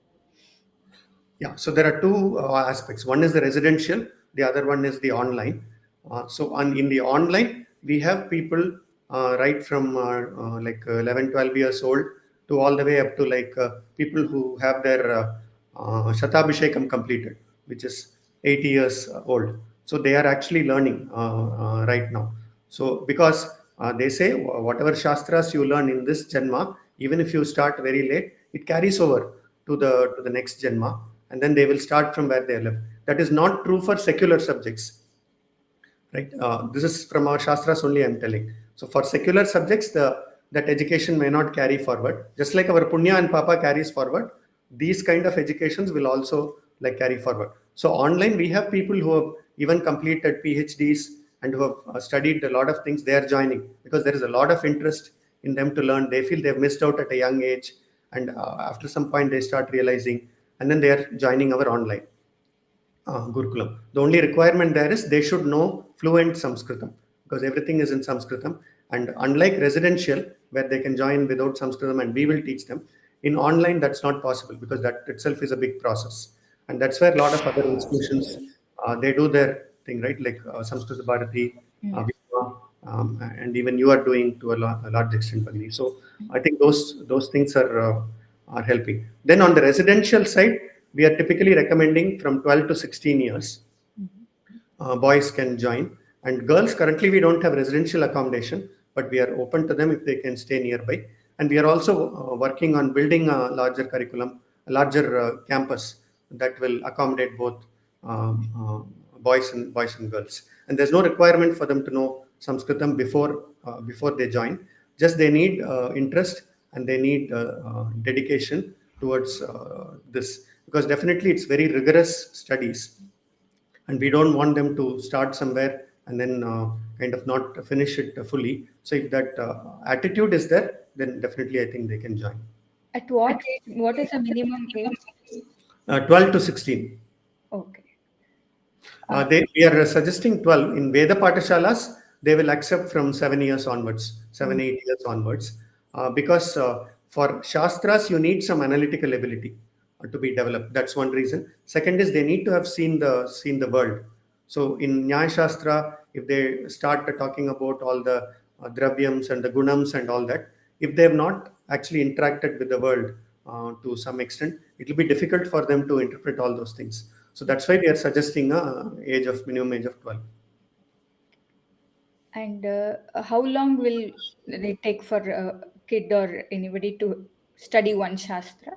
Yeah, so there are two aspects. One is the residential, the other one is the online. In the online, we have people right from 11, 12 years old to all the way up to people who have their Shatabhishekam completed, which is 80 years old. So they are actually learning right now. So because they say whatever Shastras you learn in this Janma, even if you start very late, it carries over to the next Janma, and then they will start from where they left. That is not true for secular subjects, right? This is from our Shastras only I'm telling. So for secular subjects, that education may not carry forward. Just like our Punya and Papa carries forward, these kind of educations will also like carry forward. So online, we have people who have even completed PhDs and who have studied a lot of things. They are joining because there is a lot of interest in them to learn. They feel they've missed out at a young age, and after some point they start realizing, and then they are joining our online Gurukulam. The only requirement there is they should know fluent Sanskritam because everything is in Sanskritam. And unlike residential, where they can join without Sanskritam and we will teach them, in online that's not possible because that itself is a big process. And that's where a lot of other institutions they do their thing, right? Like Sanskrit Bharati, Vidya, and even you are doing to a large extent, Bhagini. So I think those things are helping. Then on the residential side, we are typically recommending from 12 to 16 years. Boys can join, and girls currently we don't have residential accommodation, but we are open to them if they can stay nearby. And we are also working on building a larger curriculum, a larger campus that will accommodate both boys and girls. And there's no requirement for them to know Sanskritam before they join. Just they need interest, and they need dedication towards this, because definitely it's very rigorous studies, and we don't want them to start somewhere and then kind of not finish it fully. So if that attitude is there, then definitely I think they can join. At what age? What is the minimum age? 12 to 16. Okay. We are suggesting 12. In Veda Patashalas, they will accept from 7 years onwards, 8 years onwards, because for Shastras, you need some analytical ability to be developed. That's one reason. Second is they need to have seen the world. So in Nyaya Shastra, if they start talking about all the dravyams and the gunams and all that, if they have not actually interacted with the world to some extent, it will be difficult for them to interpret all those things. So that's why we are suggesting a minimum age of 12. And how long will it take for a kid or anybody to study one Shastra?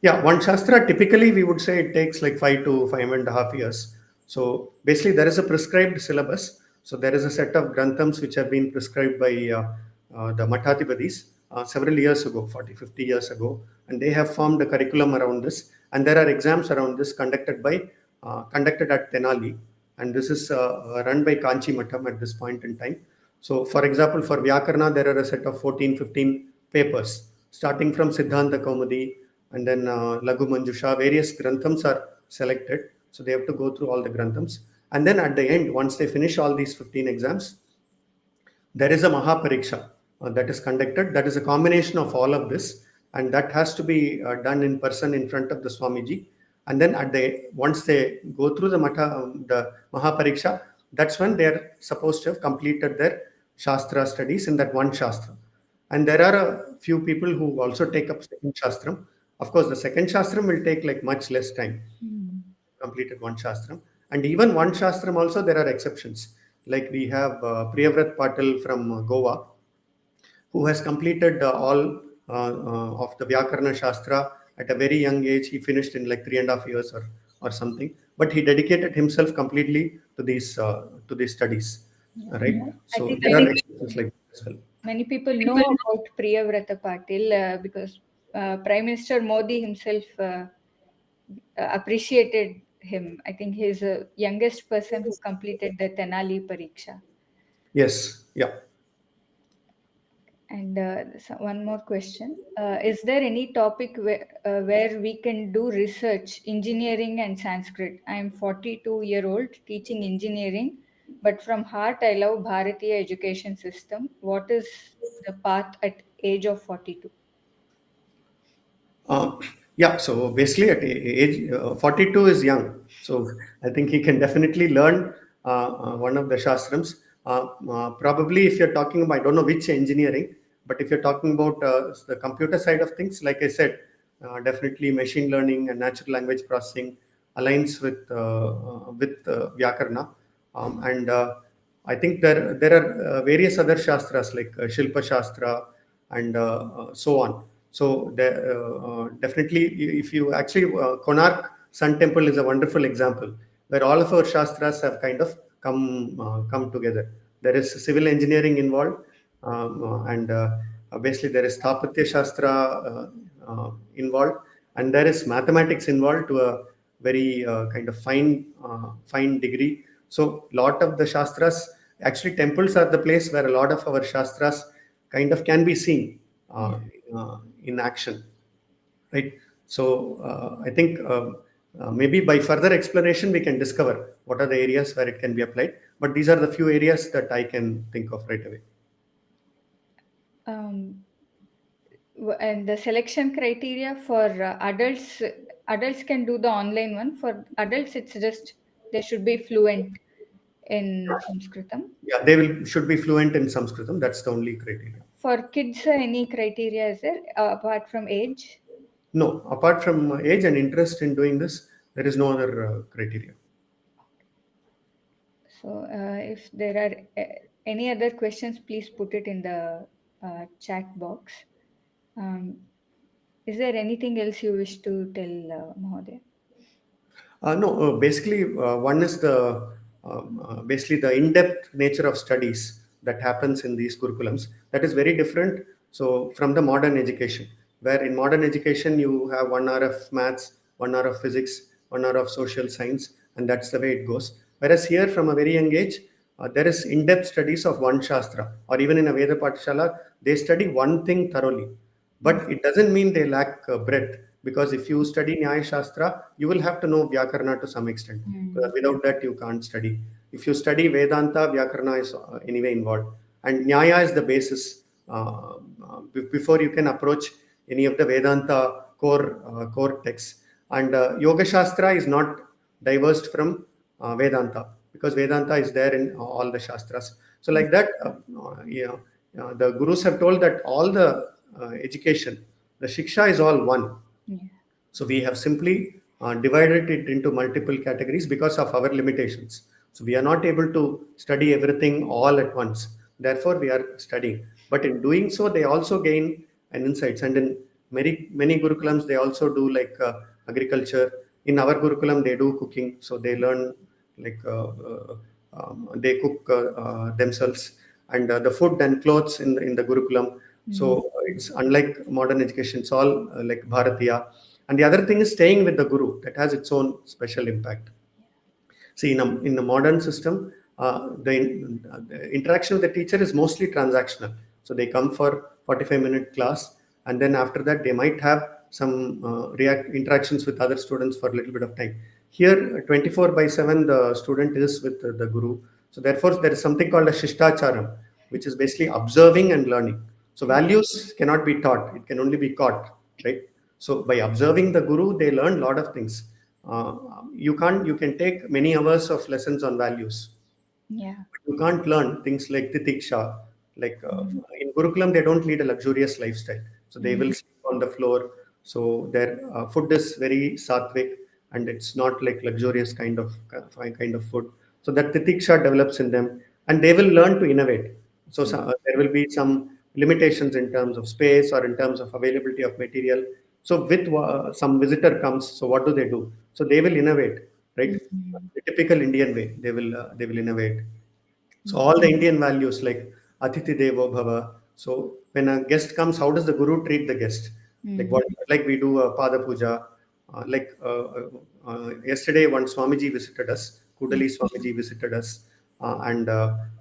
Yeah, one Shastra, typically we would say it takes like 5 to 5.5 years. So basically there is a prescribed syllabus. So there is a set of granthams which have been prescribed by the Mathathipadis several years ago, 40, 50 years ago. And they have formed a curriculum around this. And there are exams around this conducted at Tenali. And this is run by Kanchi Matham at this point in time. So for example, for Vyakarna, there are a set of 14, 15 papers, starting from Siddhanta Kaumudi, and then Laghu Manjusha. Various granthams are selected. So they have to go through all the granthams. And then at the end, once they finish all these 15 exams, there is a Mahapariksha that is conducted. That is a combination of all of this. And that has to be done in person in front of the Swamiji. And then once they go through the Mahapariksha, that's when they are supposed to have completed their Shastra studies in that one Shastra. And there are a few people who also take up second Shastram. Of course, the second Shastram will take like much less time. Completed one Shastram. And even one Shastram also, there are exceptions. Like we have Priyavrat Patil from Goa, who has completed all of the Vyakarna Shastra at a very young age. He finished in like 3.5 years or something. But he dedicated himself completely to these studies. Right? So there are exceptions like that as well. Many people know about Priyavrata Patil because Prime Minister Modi himself appreciated him. I think he's the youngest person who completed the Tenali Pariksha. Yes, yeah. And one more question. Is there any topic where we can do research, engineering and Sanskrit? I am 42-year-old teaching engineering, but from heart I love Bharatiya education system. What is the path at age of 42? Yeah, so basically at age 42 is young. So I think he can definitely learn one of the Shastrams. Probably if you're talking about, I don't know which engineering, but if you're talking about the computer side of things, like I said, definitely machine learning and natural language processing aligns with Vyakarna. And I think there are various other Shastras like Shilpa Shastra and so on. So definitely, if you actually, Konark Sun Temple is a wonderful example where all of our Shastras have kind of come together. There is civil engineering involved, and obviously there is Sthapatya Shastra involved, and there is mathematics involved to a very kind of fine degree. So lot of the Shastras, actually temples are the place where a lot of our Shastras kind of can be seen in action, right? So I think maybe by further exploration we can discover what are the areas where it can be applied. But these are the few areas that I can think of right away. And the selection criteria for adults can do the online one. For adults, it's just they should be fluent in Sanskritam? Yeah, they should be fluent in Sanskritam. That's the only criteria. For kids, any criteria is there apart from age? No, apart from age and interest in doing this, there is no other criteria. So, if there are any other questions, please put it in the chat box. Um, is there anything else you wish to tell, Mahodaya? No, basically, one is the basically the in-depth nature of studies that happens in these curriculums. That is very different. So from the modern education, where in modern education you have 1 hour of maths, 1 hour of physics, 1 hour of social science, and that's the way it goes. Whereas here, from a very young age, there is in-depth studies of one shastra, or even in a Veda Pathshala, they study one thing thoroughly. But it doesn't mean they lack breadth, because if you study Nyaya Shastra, you will have to know Vyakarna to some extent. Without that, you can't study. If you study Vedanta, Vyakarna is anyway involved. And Nyaya is the basis before you can approach any of the Vedanta core texts. And Yoga Shastra is not diverged from Vedanta, because Vedanta is there in all the Shastras. So like that, the Gurus have told that all the education, the Shiksha is all one. Yeah. So we have simply divided it into multiple categories because of our limitations. So we are not able to study everything all at once. Therefore, we are studying. But in doing so, they also gain an insights. And in many Gurukulams, they also do like agriculture. In our Gurukulam, they do cooking. So they learn like they cook themselves, and the food and clothes in the Gurukulam. So it's unlike modern education. It's all like Bharatiya. And the other thing is staying with the Guru. That has its own special impact. See, in the modern system, the interaction with the teacher is mostly transactional. So they come for 45-minute class, and then after that, they might have some interactions with other students for a little bit of time. Here, 24/7, the student is with the Guru. So therefore, there is something called a Shishtacharam, which is basically observing and learning. So values cannot be taught; it can only be caught, right? So by observing the Guru, they learn a lot of things. You can take many hours of lessons on values. Yeah. You can't learn things like titiksha. Like in Gurukulam, they don't lead a luxurious lifestyle. So they will sleep on the floor. So their food is very sattvic, and it's not like luxurious kind of food. So that titiksha develops in them, and they will learn to innovate. So there will be some limitations in terms of space or in terms of availability of material. So with some visitor comes, so what do? So they will innovate, right? The typical Indian way, they will innovate. So all the Indian values like Atiti Devo Bhava. So when a guest comes, how does the Guru treat the guest? Like we do a Pada Puja. Yesterday, one Swamiji visited us. Kudali Swamiji visited us, and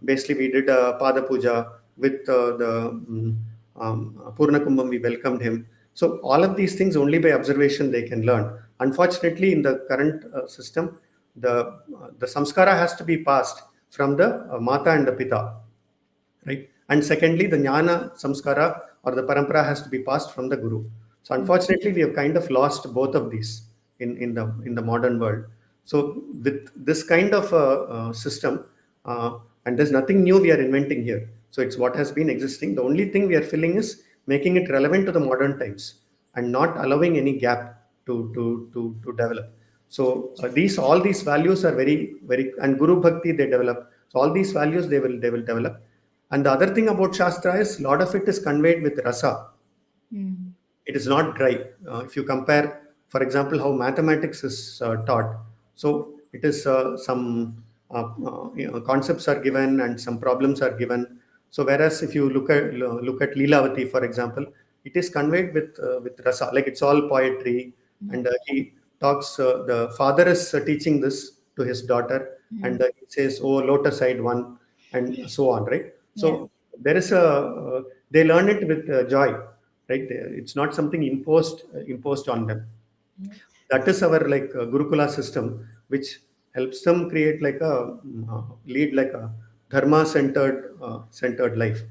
basically we did a Pada Puja with Purna Kumbham. We welcomed him. So all of these things only by observation they can learn. Unfortunately, in the current system, the samskara has to be passed from the mata and the pita, right? And secondly, the jnana samskara or the parampara has to be passed from the guru. So unfortunately, we have kind of lost both of these in the modern world. So with this kind of system, and there's nothing new we are inventing here. So it's what has been existing. The only thing we are filling is making it relevant to the modern times and not allowing any gap to develop. So all these values are very and Guru Bhakti they develop. So all these values they will develop. And the other thing about Shastra is a lot of it is conveyed with rasa. It is not dry. If you compare, for example, how mathematics is taught, so it is some concepts are given and some problems are given. So whereas if you look at Leelavati, for example, it is conveyed with rasa, like it's all poetry, and he talks. The father is teaching this to his daughter, and he says, "Oh, lotus-eyed one," and so on, right? So there is they learn it with joy, right? It's not something imposed on them. That is our like Gurukula system, which helps them create like a lead like a dharma centered life.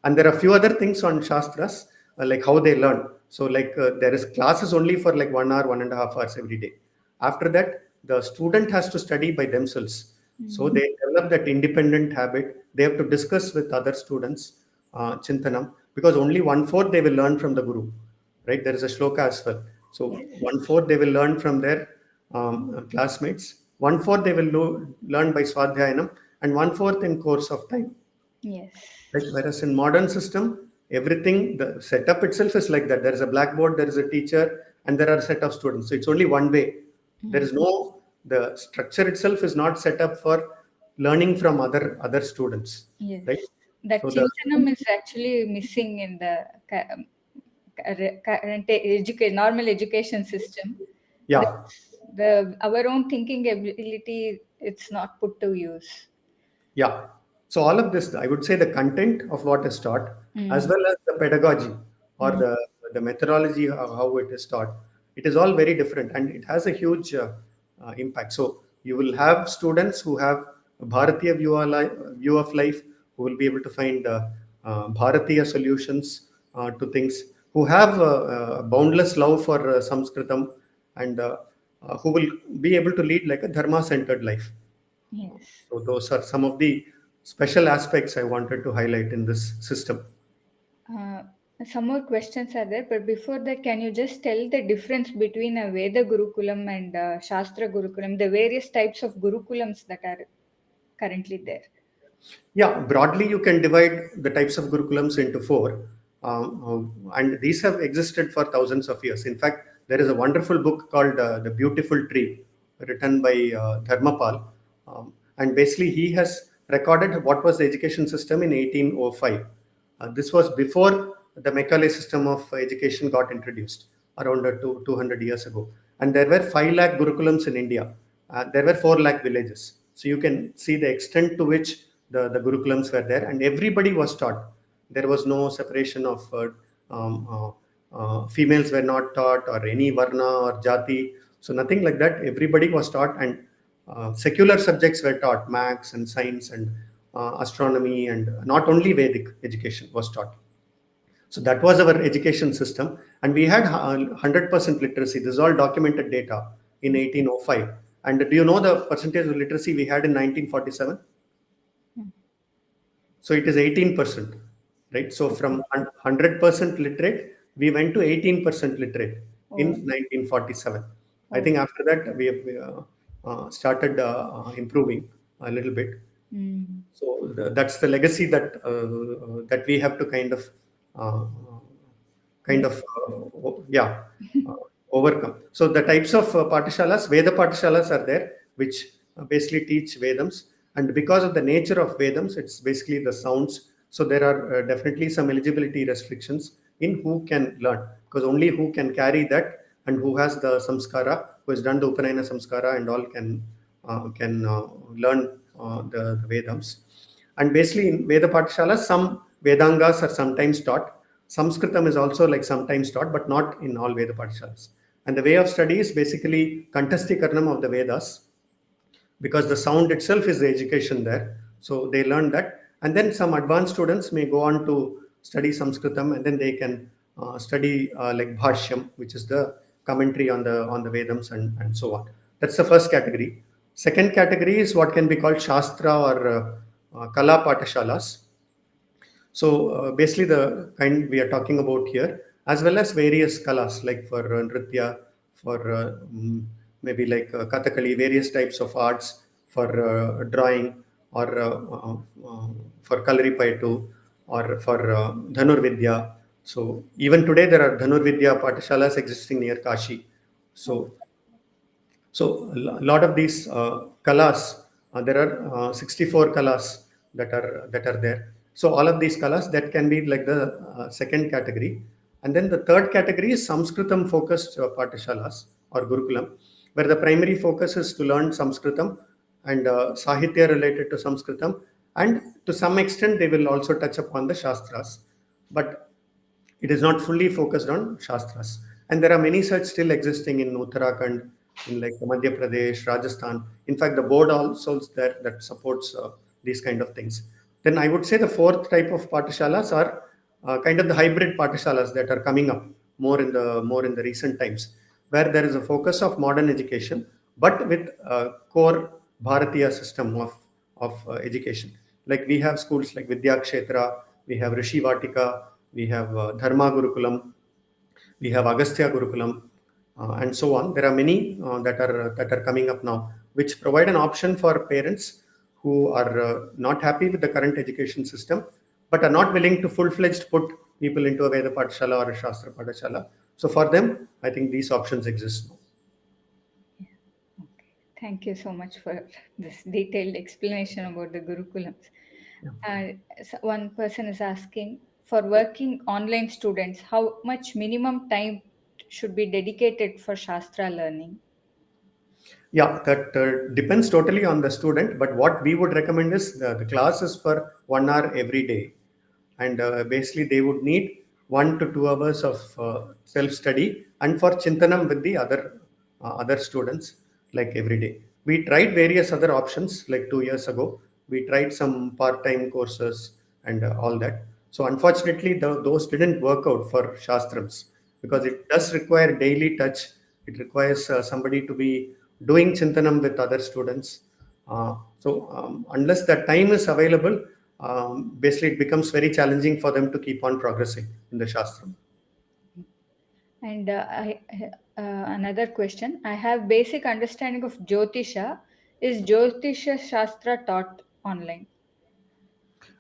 And there are a few other things on Shastras, like how they learn. So like there is classes only for like 1 hour, 1.5 hours every day. After that, the student has to study by themselves. So they develop that independent habit. They have to discuss with other students, Chintanam, because only one-fourth they will learn from the Guru, right? There is a shloka as well. So one-fourth they will learn from their classmates. One-fourth they will learn by Swadhyayanam, and one-fourth in course of time. Yes. Right? Whereas in modern system, everything, the setup itself is like that. There is a blackboard, there is a teacher, and there are a set of students. So it's only one way. There is no, the structure itself is not set up for learning from other students. Yes. Right? That So Chintanam is actually missing in the current normal education system. yeah. Our own thinking ability, it's not put to use. Yeah. So all of this, I would say the content of what is taught, as well as the pedagogy or the methodology of how it is taught, it is all very different and it has a huge impact. So you will have students who have a Bharatiya view of life, who will be able to find Bharatiya solutions to things, who have boundless love for Sanskritam, and who will be able to lead like a dharma-centered life. Yes. So those are some of the special aspects I wanted to highlight in this system. Some more questions are there, but before that, can you just tell the difference between a Veda Gurukulam and Shastra Gurukulam, the various types of Gurukulams that are currently there? Yeah, broadly you can divide the types of Gurukulams into four, and these have existed for thousands of years. In fact, there is a wonderful book called The Beautiful Tree, written by Dharmapal, and basically he has recorded what was the education system in 1805. This was before the Macaulay system of education got introduced around 200 years ago. And there were 5 lakh Gurukulams in India. There were 4 lakh villages. So you can see the extent to which the Gurukulams were there, and everybody was taught. There was no separation of females were not taught, or any varna or jati. So nothing like that. Everybody was taught, and secular subjects were taught, maths and science and astronomy, and not only Vedic education was taught. So that was our education system, and we had 100% literacy. This is all documented data in 1805. And do you know the percentage of literacy we had in 1947? So it is 18%, right? So from 100% literate, we went to 18% literate in 1947. I think after that we have started improving a little bit. So that's the legacy that that we have to uh, overcome. So the types of Patishalas, Veda Patishalas are there, which basically teach Vedams. And because of the nature of Vedams, it's basically the sounds. So there are definitely some eligibility restrictions in who can learn, because only who can carry that and who has the samskara, who has done the Upanayana samskara and all can learn the Vedams. And basically in Veda Patishalas, some Vedangas are sometimes taught. Sanskritam is also like sometimes taught, but not in all Veda Patishalas. And the way of study is basically Kantastikaranam of the Vedas, because the sound itself is the education there. So they learn that. And then some advanced students may go on to study Sanskritam, and then they can study like Bhashyam, which is the commentary on the Vedams and so on. That's the first category. Second category is what can be called Shastra or Kala Patashalas. So basically the kind we are talking about here, as well as various kalas, like for Nritya, for maybe like Kathakali, various types of arts, for drawing, or for Kalaripayattu, or for Dhanur Vidya. So even today there are Dhanur Vidya Patashalas existing near Kashi. So a lot of these kalas, there are 64 kalas that are there. So all of these kalas, that can be like the second category. And then the third category is Sanskritam focused Patishalas or Gurukulam, where the primary focus is to learn Sanskritam and Sahitya related to Sanskritam, and to some extent they will also touch upon the Shastras. But it is not fully focused on Shastras. And there are many such still existing in Uttarakhand, in like Madhya Pradesh, Rajasthan. In fact, the board also is there that supports these kind of things. Then I would say the fourth type of Patishalas are kind of the hybrid Patishalas that are coming up more in the recent times, where there is a focus of modern education, but with core Bharatiya system of education. Like we have schools like Vidya Kshetra, we have Rishi Vatika, we have Dharma Gurukulam, we have Agastya Gurukulam, and so on. There are many that are coming up now, which provide an option for parents who are not happy with the current education system, but are not willing to full-fledged put people into a Veda Pathshala or a Shastra Pathshala. So for them, I think these options exist now. Okay. Thank you so much for this detailed explanation about the Gurukulams. So one person is asking, for working online students, how much minimum time should be dedicated for Shastra learning? Yeah, that depends totally on the student. But what we would recommend is the class is for 1 hour every day, and basically they would need 1 to 2 hours of self study and for chintanam with the other students, like every day. We tried various other options like 2 years ago. We tried some part time courses and all that. So unfortunately, those didn't work out for shastrams because it does require daily touch. It requires somebody to be doing chintanam with other students. Unless that time is available, basically it becomes very challenging for them to keep on progressing in the Shastra. And another question, I have basic understanding of Jyotisha. Is Jyotisha Shastra taught online?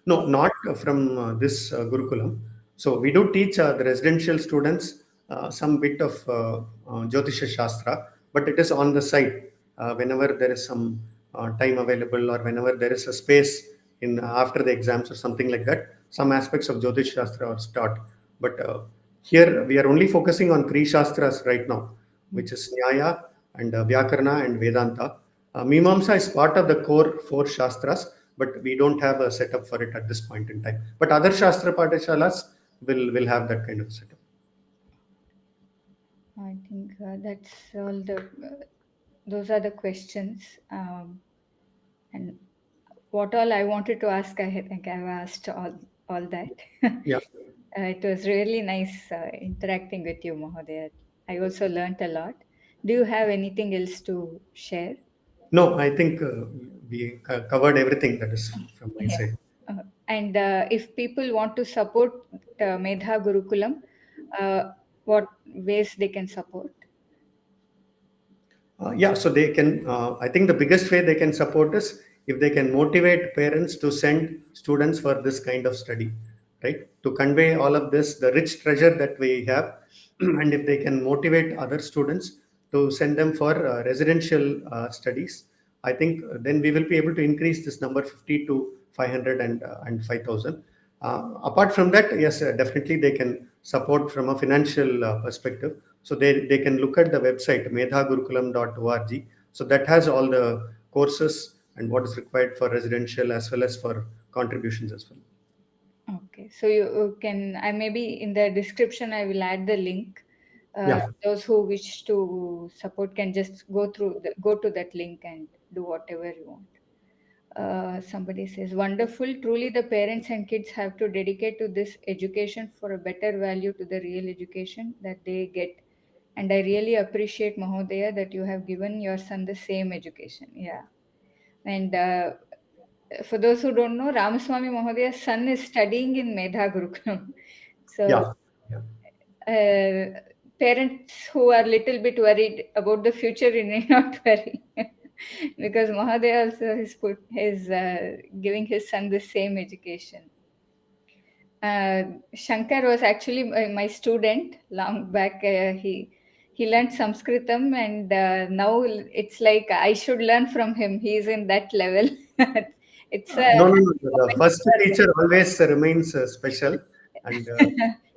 No, not from this Gurukulam. So we do teach the residential students some bit of Jyotisha Shastra, but it is on the side whenever there is some time available or whenever there is a space in after the exams or something like that. Some aspects of Jyotish Shastra are taught, but here we are only focusing on three Shastras right now, which is Nyaya and Vyakarna and Vedanta. Mimamsa is part of the core four Shastras, but we don't have a setup for it at this point in time. But other Shastra Pathshalas will have that kind of setup. I think that's all those are the questions. And what all I wanted to ask, I think I've asked all that. Yeah. It was really nice interacting with you, Mahodaya. I also learnt a lot. Do you have anything else to share? No, I think we covered everything that is from my Yeah. side. And if people want to support Medha Gurukulam, what ways they can support? Yeah, so they can, I think the biggest way they can support is if they can motivate parents to send students for this kind of study, right? To convey all of this, the rich treasure that we have, and if they can motivate other students to send them for residential studies, I think then we will be able to increase this number 50 to 500 and 5,000. Apart from that, yes, definitely they can support from a financial perspective. So they can look at the website medhagurukulam.org. So that has all the courses and what is required for residential as well as for contributions as well. Okay, so you can, I maybe in the description I will add the link. Yeah. Those who wish to support can just go to that link and do whatever you want. Somebody says, wonderful. Truly, the parents and kids have to dedicate to this education for a better value to the real education that they get. And I really appreciate, Mahodaya, that you have given your son the same education. Yeah. And for those who don't know, Ramaswamy Mahodaya's son is studying in Medha Gurukulam. So, Yeah. Yeah. Parents who are little bit worried about the future, you need not worry. Because Mahadeva also is giving his son the same education. Shankar was actually my student long back. He learned Sanskritam, and now it's like I should learn from him. He's in that level. It's a No, no, happy no. The moment first teacher always remains special, and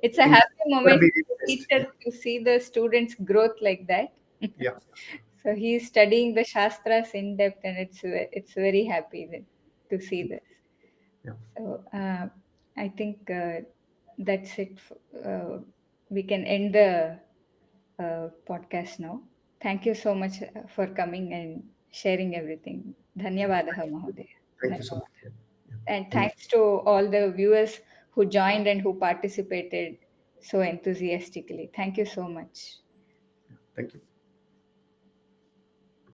it's a things happy never moment be for the replaced. teacher to see the students' growth like that. Yeah. So he's studying the Shastras in depth, and it's very happy to see this. Yeah. So I think that's it. We can end the podcast now. Thank you so much for coming and sharing everything. Dhanyavadaha, Mahodaya. Thank you so much. Yeah. And Thank you. thanks to all the viewers who joined and who participated so enthusiastically. Thank you so much. Thank you.